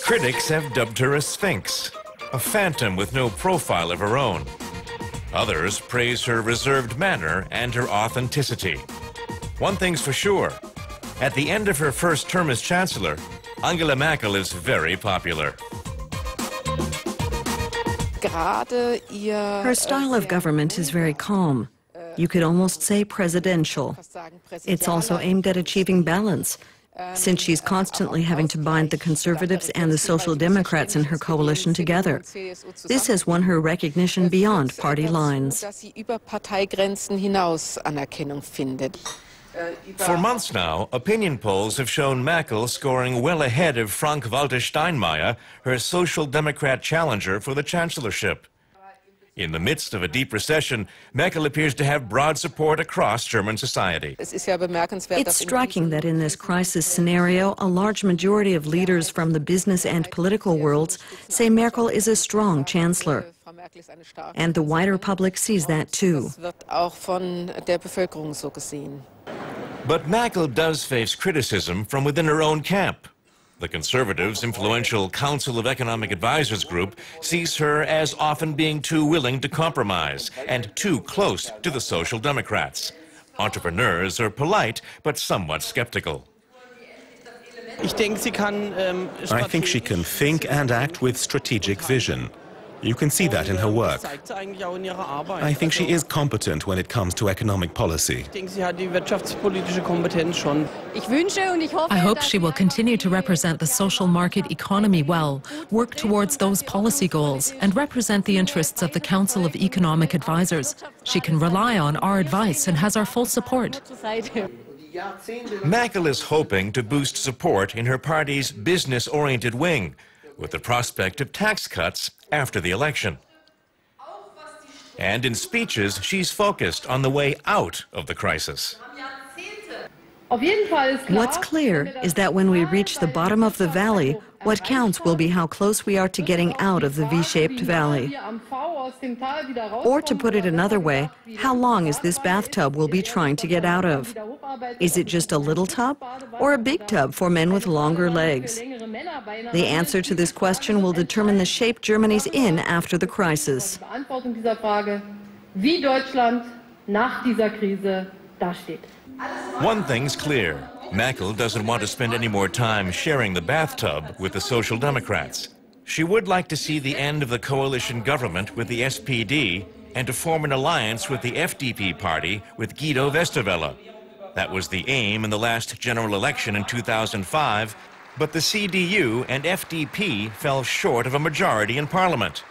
Critics have dubbed her a sphinx, a phantom with no profile of her own. Others praise her reserved manner and her authenticity. One thing's for sure, at the end of her first term as Chancellor, Angela Merkel is very popular. Her style of government is very calm. You could almost say presidential. It's also aimed at achieving balance, since she's constantly having to bind the Conservatives and the Social Democrats in her coalition together. This has won her recognition beyond party lines. For months now, opinion polls have shown Merkel scoring well ahead of Frank-Walter Steinmeier, her Social Democrat challenger for the chancellorship. In the midst of a deep recession, Merkel appears to have broad support across German society. It's striking that in this crisis scenario, a large majority of leaders from the business and political worlds say Merkel is a strong chancellor. And the wider public sees that too. But Merkel does face criticism from within her own camp. The Conservatives' influential Council of Economic Advisors group sees her as often being too willing to compromise and too close to the Social Democrats. Entrepreneurs are polite but somewhat skeptical. I think she can think and act with strategic vision. You can see that in her work. I think she is competent when it comes to economic policy. I hope she will continue to represent the social market economy well, work towards those policy goals, and represent the interests of the Council of Economic Advisors. She can rely on our advice and has our full support. Merkel is hoping to boost support in her party's business-oriented wing, with the prospect of tax cuts after the election. And in speeches, she's focused on the way out of the crisis. What's clear is that when we reach the bottom of the valley, what counts will be how close we are to getting out of the V-shaped valley. Or to put it another way, how long is this bathtub we'll be trying to get out of? Is it just a little tub or a big tub for men with longer legs? The answer to this question will determine the shape Germany's in after the crisis. One thing's clear. Merkel doesn't want to spend any more time sharing the bathtub with the Social Democrats. She would like to see the end of the coalition government with the SPD and to form an alliance with the FDP party with Guido Westerwelle. That was the aim in the last general election in 2005, but the CDU and FDP fell short of a majority in parliament.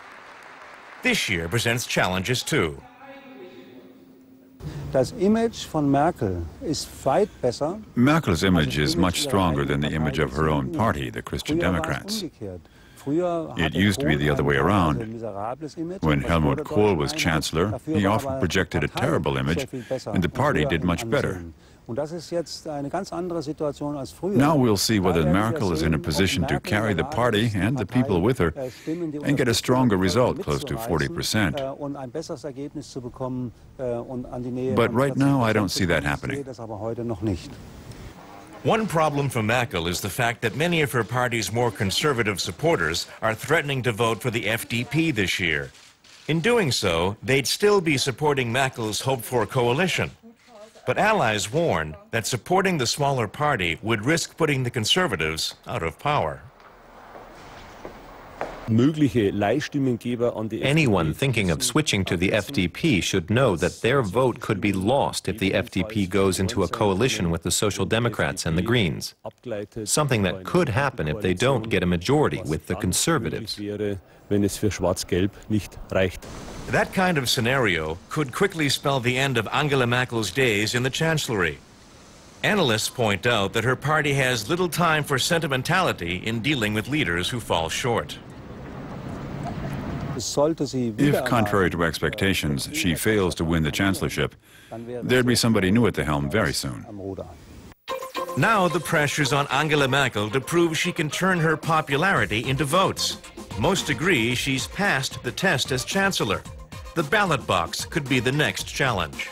This year presents challenges too. Merkel's image is much stronger than the image of her own party, the Christian Democrats. It used to be the other way around. When Helmut Kohl was Chancellor, he often projected a terrible image, and the party did much better. Now we'll see whether Merkel is in a position to carry the party and the people with her and get a stronger result, close to 40%. But right now, I don't see that happening. One problem for Merkel is the fact that many of her party's more conservative supporters are threatening to vote for the FDP this year. In doing so, they'd still be supporting Merkel's hoped-for coalition. But allies warn that supporting the smaller party would risk putting the Conservatives out of power. Anyone thinking of switching to the FDP should know that their vote could be lost if the FDP goes into a coalition with the Social Democrats and the Greens. Something that could happen if they don't get a majority with the Conservatives. That kind of scenario could quickly spell the end of Angela Merkel's days in the Chancellery. Analysts point out that her party has little time for sentimentality in dealing with leaders who fall short. If, contrary to expectations, she fails to win the chancellorship, there'd be somebody new at the helm very soon. Now the pressure's on Angela Merkel to prove she can turn her popularity into votes. Most agree she's passed the test as chancellor. The ballot box could be the next challenge.